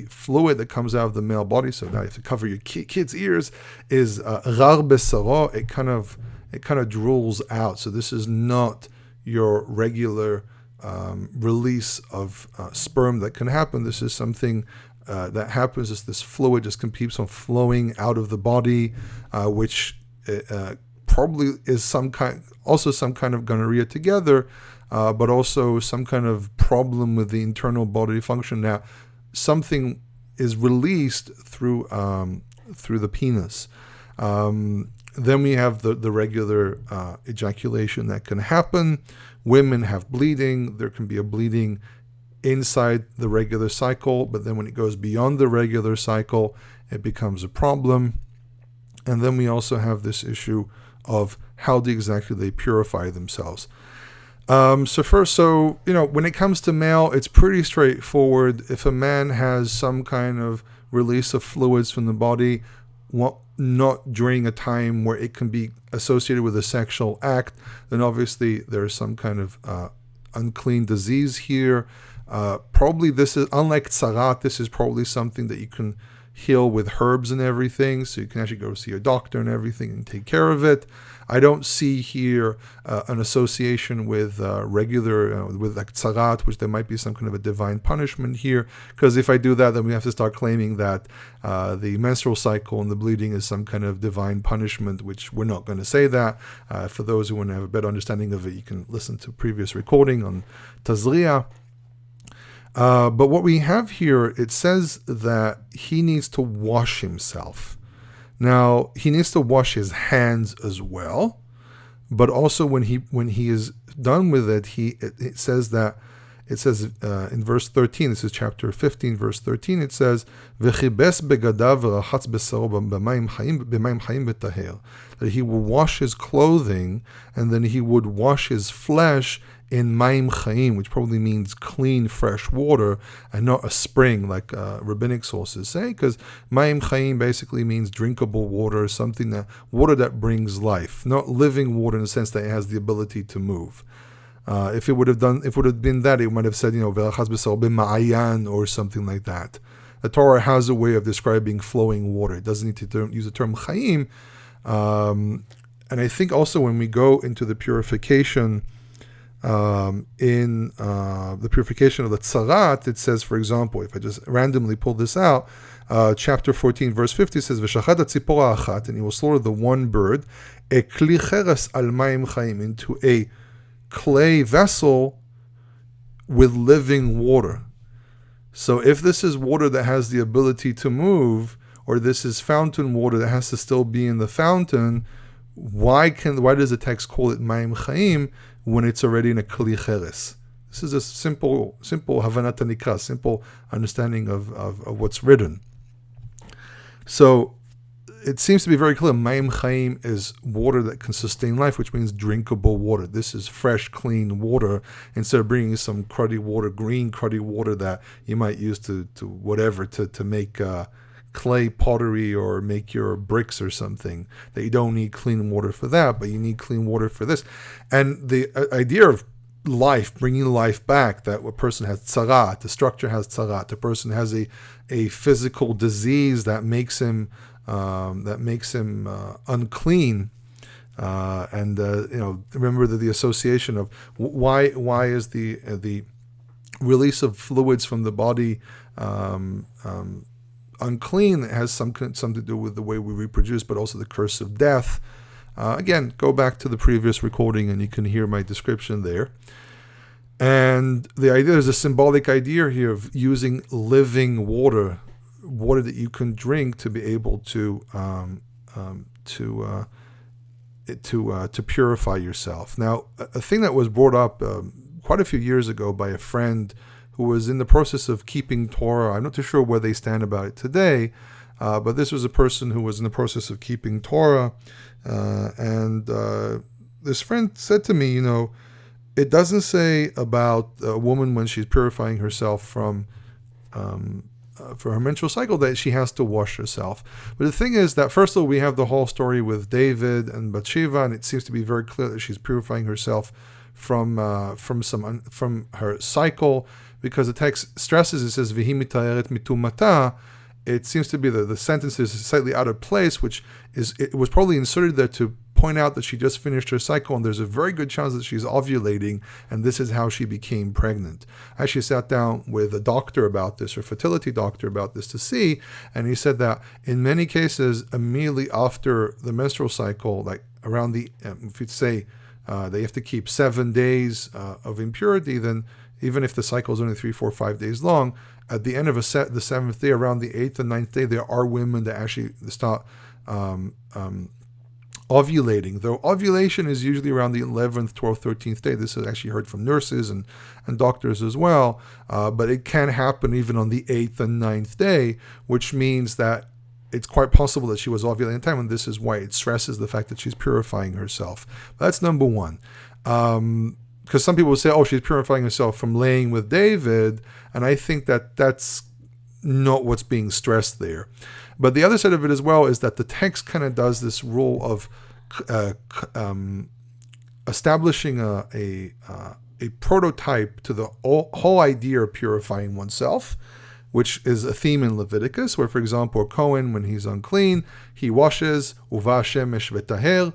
fluid that comes out of the male body, so now you have to cover your kid's ears, is rar besaro. It kind of drools out. So this is not your regular release of sperm that can happen. This is something that happens is this fluid just keeps on flowing out of the body, which probably is some kind of gonorrhea together, but also some kind of problem with the internal bodily function. Now, something is released through the penis. Then we have the regular ejaculation that can happen. Women have bleeding. There can be a bleeding inside the regular cycle, but then when it goes beyond the regular cycle, it becomes a problem. And then we also have this issue of how exactly they purify themselves. When it comes to male, it's pretty straightforward. If a man has some kind of release of fluids from the body, not during a time where it can be associated with a sexual act, then obviously there's some kind of unclean disease here. Probably this is, unlike tzarat, this is probably something that you can heal with herbs and everything, so you can actually go see a doctor and everything and take care of it. I don't see here an association with with like tzarat, which there might be some kind of a divine punishment here, because if I do that, then we have to start claiming that the menstrual cycle and the bleeding is some kind of divine punishment, which we're not going to say that. For those who want to have a better understanding of it, you can listen to previous recording on Tazria. But what we have here, it says that he needs to wash himself. Now, he needs to wash his hands as well, but also when he is done with it, it says in verse 13, this is chapter 15, verse 13, it says, "V'chibes begadav v'rachatz besaro b'mayim chayim b'taher," that he will wash his clothing and then he would wash his flesh in Mayim Chaim, which probably means clean, fresh water, and not a spring like rabbinic sources say, because Mayim Chaim basically means drinkable water, water that brings life, not living water in the sense that it has the ability to move. If it would have been that, it might have said, Velachas b'sar b'ma'ayan or something like that. The Torah has a way of describing flowing water. It doesn't need to use the term Chaim. And I think also when we go into the purification, in the purification of the Tzarat, it says, for example, if I just randomly pull this out, chapter 14, verse 50 says, V'shachad tzipora achat, and he will slaughter the one bird, ekli cheres al mayim chaim, into a clay vessel with living water. So if this is water that has the ability to move, or this is fountain water that has to still be in the fountain, why does the text call it mayim chaim when it's already in a kli cheres? This is a simple havanat hanikra, simple understanding of what's written. So it seems to be very clear. Mayim chaim is water that can sustain life, which means drinkable water. This is fresh, clean water, instead of bringing some cruddy water, green cruddy water that you might use to make clay pottery or make your bricks or something, that you don't need clean water for that, but you need clean water for this. And the idea of life, bringing life back, that a person has tzarat, the structure has tzarat, the person has a physical disease that makes him unclean, and remember the association of why is the release of fluids from the body unclean. It has something to do with the way we reproduce, but also the curse of death. Again, go back to the previous recording and you can hear my description there. And the idea is a symbolic idea here of using living water that you can drink to be able to purify yourself. Now, a thing that was brought up quite a few years ago by a friend who was in the process of keeping Torah. I'm not too sure where they stand about it today, but this was a person who was in the process of keeping Torah, and this friend said to me, it doesn't say about a woman when she's purifying herself from for her menstrual cycle that she has to wash herself. But the thing is that, first of all, we have the whole story with David and Bathsheba, and it seems to be very clear that she's purifying herself from her cycle, because the text stresses, it says "V'hi mitayeret mitumata." It seems to be the sentence is slightly out of place, it was probably inserted there to point out that she just finished her cycle, and there's a very good chance that she's ovulating, and this is how she became pregnant. I actually sat down with a doctor about this, or fertility doctor about this, to see, and he said that in many cases, immediately after the menstrual cycle, like around if you'd say they have to keep 7 days of impurity, then even if the cycle is only 3, 4, 5 days long, at the end of the 7th day, around the 8th and 9th day, there are women that actually start ovulating. Though ovulation is usually around the 11th, 12th, 13th day. This is actually heard from nurses and doctors as well. But it can happen even on the 8th and 9th day, which means that it's quite possible that she was ovulating in time, and this is why it stresses the fact that she's purifying herself. That's number one. Because some people will say, she's purifying herself from laying with David, and I think that that's not what's being stressed there. But the other side of it as well is that the text kind of does this rule of establishing a prototype to the whole idea of purifying oneself, which is a theme in Leviticus, where, for example, a Kohen, when he's unclean, he washes, uva shemesh v'taher,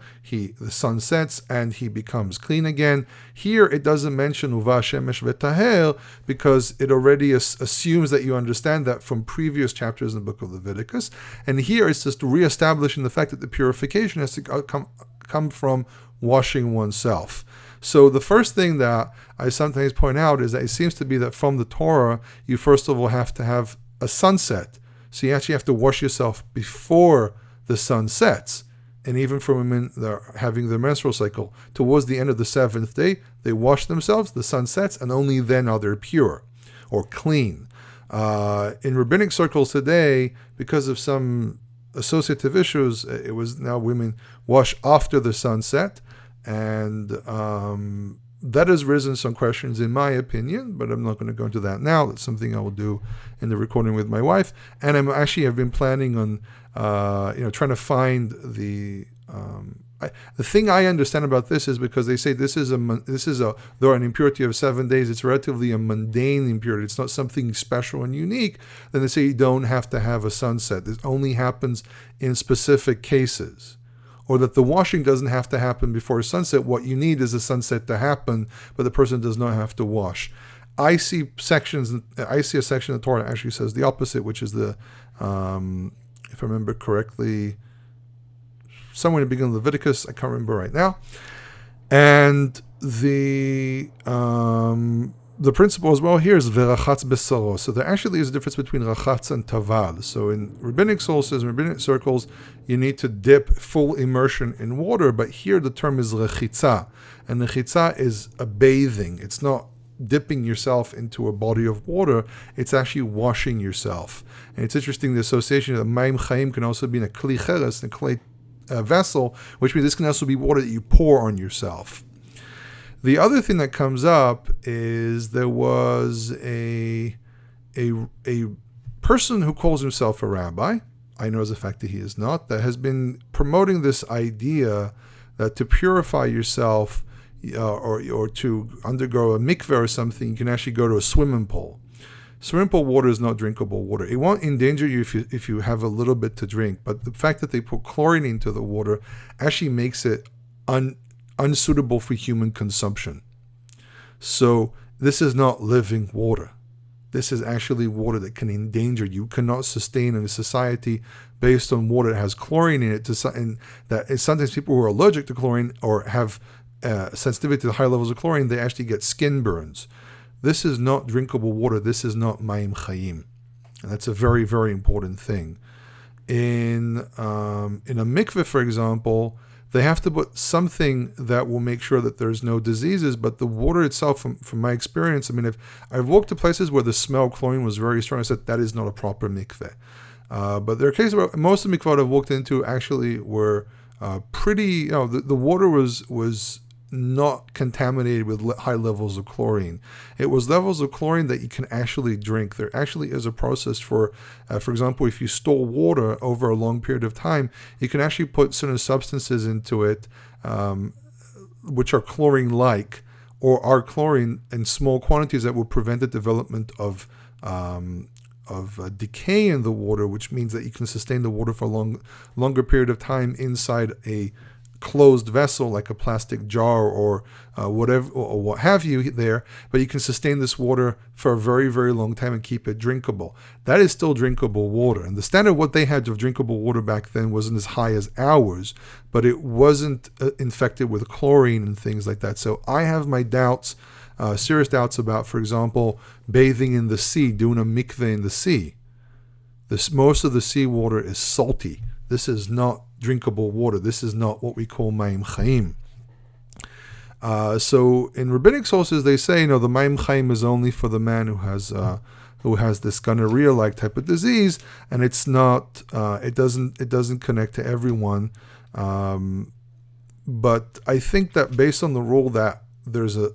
the sun sets, and he becomes clean again. Here, it doesn't mention uva shemesh v'taher, because it already assumes that you understand that from previous chapters in the book of Leviticus. And here, it's just reestablishing the fact that the purification has to come from washing oneself. So the first thing that I sometimes point out is that it seems to be that from the Torah, you first of all have to have a sunset. So you actually have to wash yourself before the sun sets. And even for women that are having their menstrual cycle, towards the end of the 7th day, they wash themselves, the sun sets, and only then are they pure or clean. In rabbinic circles today, because of some associative issues, it was now women wash after the sunset. And That has risen some questions in my opinion, but I'm not going to go into that now. That's something I will do in the recording with my wife. And I've been planning on, trying to find the thing I understand about this is because they say though an impurity of 7 days, it's relatively a mundane impurity. It's not something special and unique. Then they say you don't have to have a sunset. This only happens in specific cases. Or that the washing doesn't have to happen before sunset. What you need is a sunset to happen, but the person does not have to wash. I see a section of the Torah that actually says the opposite, which is the, if I remember correctly, somewhere in the beginning of Leviticus, I can't remember right now. And the principle as well here is verachatz besaro. So there actually is a difference between rachatz and taval. So in rabbinic sources, in rabbinic circles, you need to dip full immersion in water, but here the term is rechitza. And rechitza is a bathing. It's not dipping yourself into a body of water, it's actually washing yourself. And it's interesting, the association of mayim chayim can also be in a kli cheres, in a clay vessel, which means this can also be water that you pour on yourself. The other thing that comes up is there was a person who calls himself a rabbi, I know as a fact that he is not, that has been promoting this idea that to purify yourself or to undergo a mikveh or something, you can actually go to a swimming pool. Swimming pool water is not drinkable water. It won't endanger you if you have a little bit to drink, but the fact that they put chlorine into the water actually makes it unsuitable for human consumption. So this is not living water. This is actually water that can endanger you. You cannot sustain in a society based on water that has chlorine in it. And that sometimes people who are allergic to chlorine or have sensitivity to the high levels of chlorine, they actually get skin burns. This is not drinkable water. This is not mayim chayim. And that's a very, very important thing. In a mikveh, for example, they have to put something that will make sure that there's no diseases, but the water itself, from my experience, I mean, if I've walked to places where the smell of chlorine was very strong, I said, that is not a proper mikveh. But there are cases where most of the mikveh I've walked into actually were pretty, the water was not contaminated with high levels of chlorine. It was levels of chlorine that you can actually drink. There actually is a process for example, if you store water over a long period of time, you can actually put certain substances into it, which are chlorine-like, or are chlorine in small quantities that will prevent the development of decay in the water, which means that you can sustain the water for a longer period of time inside a closed vessel like a plastic jar or whatever or what have you there, but you can sustain this water for a very, very long time and keep it drinkable. That is still drinkable water. And the standard what they had of drinkable water back then wasn't as high as ours, but it wasn't infected with chlorine and things like that. So I have my doubts, serious doubts about, for example, bathing in the sea, doing a mikveh in the sea. Most of the seawater is salty. This is not drinkable water. This is not what we call mayim chayim. So in rabbinic sources, they say, the mayim chayim is only for the man who has this gonorrhea-like type of disease, and it's not. It doesn't connect to everyone. But I think that based on the rule that there's a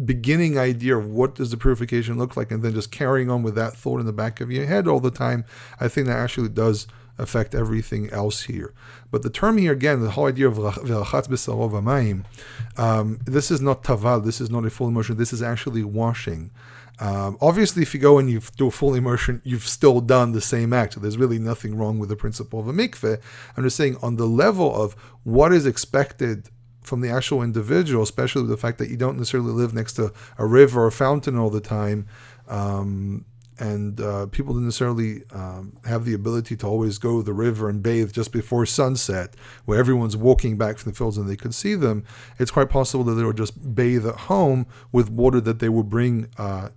beginning idea of what does the purification look like, and then just carrying on with that thought in the back of your head all the time, I think that actually does affect everything else here. But the term here, again, the whole idea of verachatz besaro v'mayim, this is not taval, this is not a full immersion, this is actually washing. Obviously, if you go and you do a full immersion, you've still done the same act. So there's really nothing wrong with the principle of a mikveh. I'm just saying on the level of what is expected from the actual individual, especially with the fact that you don't necessarily live next to a river or a fountain all the time, and people don't necessarily have the ability to always go to the river and bathe just before sunset, where everyone's walking back from the fields and they could see them. It's quite possible that they would just bathe at home with water that they would bring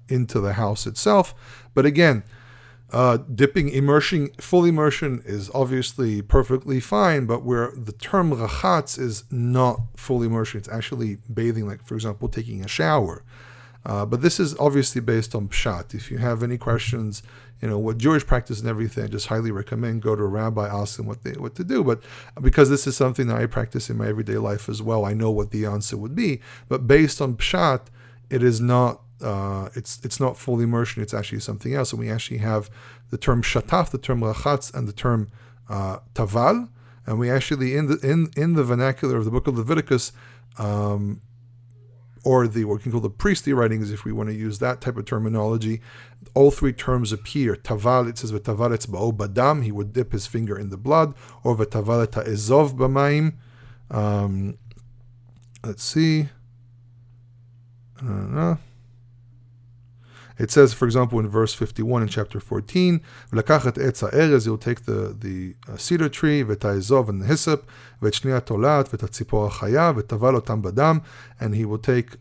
into the house itself. But again, full immersion is obviously perfectly fine, but where the term rachatz is not full immersion, it's actually bathing, like, for example, taking a shower. But this is obviously based on pshat. If you have any questions, what Jewish practice and everything, I just highly recommend go to a rabbi, ask them what to do. But because this is something that I practice in my everyday life as well, I know what the answer would be. But based on pshat, it is not. It's not full immersion. It's actually something else. And we actually have the term shataf, the term lachatz, and the term taval. And we actually in the vernacular of the book of Leviticus, or what we can call the priestly writings, if we want to use that type of terminology, all three terms appear. Taval, it says v'taval etzba'o badam, he would dip his finger in the blood, or v'taval et ha'ezov b'mayim. Let's see. It says, for example, in verse 51 in chapter 14, "V'lakachat etz ha'erez," he'll take the cedar tree, v'ta'ezov and the hyssop, v'etshniya tolat, v'tatzipor ha'chaya, v'taval otam badam, and he will take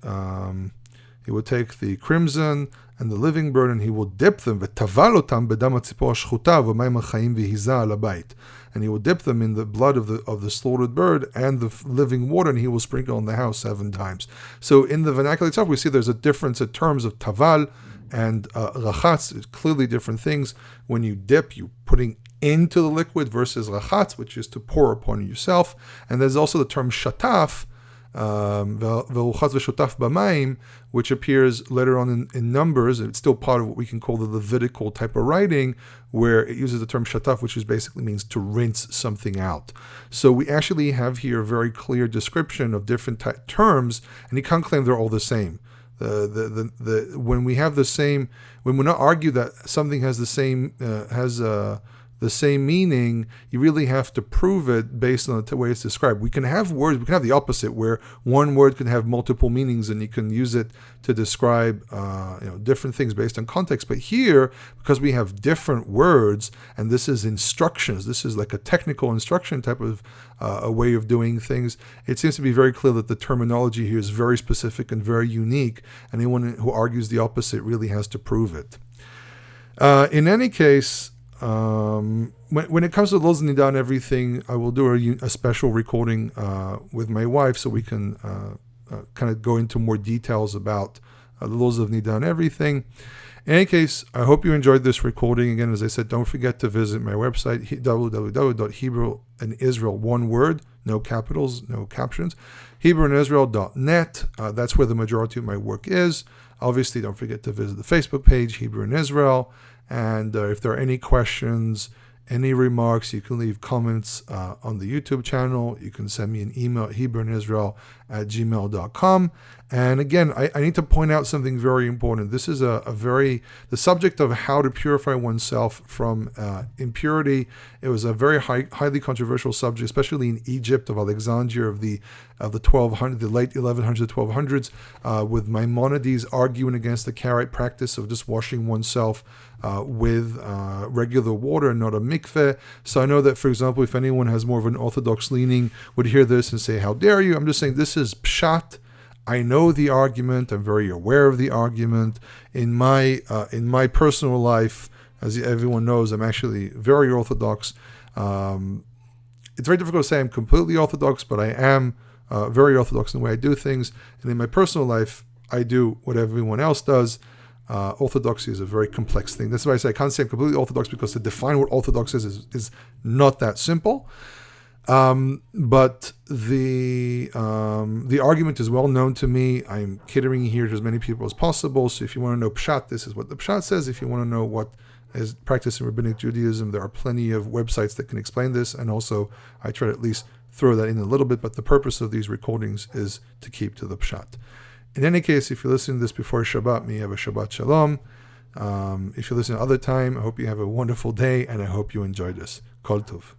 the crimson and the living bird, and he will dip them, v'taval otam badam hatzipor ha'shchuta, v'mayim ha'chayim v'hiza al habayit, and he will dip them in the blood of the slaughtered bird and the living water, and he will sprinkle on the house 7 times. So in the vernacular itself, we see there's a difference in terms of taval and rachatz, clearly different things. When you dip, you're putting into the liquid, versus rachatz, which is to pour upon yourself. And there's also the term shataf, ve'uchatz ve'shotaf b'mayim, which appears later on in Numbers. It's still part of what we can call the Levitical type of writing, where it uses the term shataf, which basically means to rinse something out. So we actually have here a very clear description of different terms, and you can't claim they're all the same. When we have the same, when we're not argue that something has the same meaning, you really have to prove it based on the way it's described. We can have words, we can have the opposite, where one word can have multiple meanings, and you can use it to describe different things based on context. But here, because we have different words, and this is instructions, this is like a technical instruction type of a way of doing things, it seems to be very clear that the terminology here is very specific and very unique. Anyone who argues the opposite really has to prove it. In any case, when it comes to laws of nidah and everything, I will do a special recording with my wife, so we can kind of go into more details about the laws of nidah and everything. In any case, I hope you enjoyed this recording. Again, as I said, don't forget to visit my website, www.hebrewisrael, one word, no capitals, no captions, hebrewisrael.net. That's where the majority of my work is. Obviously, don't forget to visit the Facebook page, Hebrew in Israel. And if there are any questions, any remarks, you can leave comments on the YouTube channel. You can send me an email at hebrewisrael@gmail.com. And again, I need to point out something very important. This is the subject of how to purify oneself from impurity. It was a very highly controversial subject, especially in Egypt of Alexandria of the 1200, the late 1100s, 1200s, with Maimonides arguing against the Karaite practice of just washing oneself with regular water and not a mikveh. So I know that, for example, if anyone has more of an orthodox leaning would hear this and say, how dare you? I'm just saying this is pshat. I know the argument. I'm very aware of the argument. In my personal life, as everyone knows, I'm actually very orthodox. It's very difficult to say I'm completely orthodox, but I am very orthodox in the way I do things. And in my personal life, I do what everyone else does. Orthodoxy is a very complex thing. That's why I say I can't say I'm completely orthodox, because to define what orthodox is not that simple. But the argument is well known to me. I'm catering here to as many people as possible. So if you want to know pshat, this is what the pshat says. If you want to know what is practiced in rabbinic Judaism, there are plenty of websites that can explain this. And also, I try to at least throw that in a little bit. But the purpose of these recordings is to keep to the pshat. In any case, if you're listening to this before Shabbat, may you have a Shabbat Shalom. If you're listening other time, I hope you have a wonderful day, and I hope you enjoyed this. Kol Tov.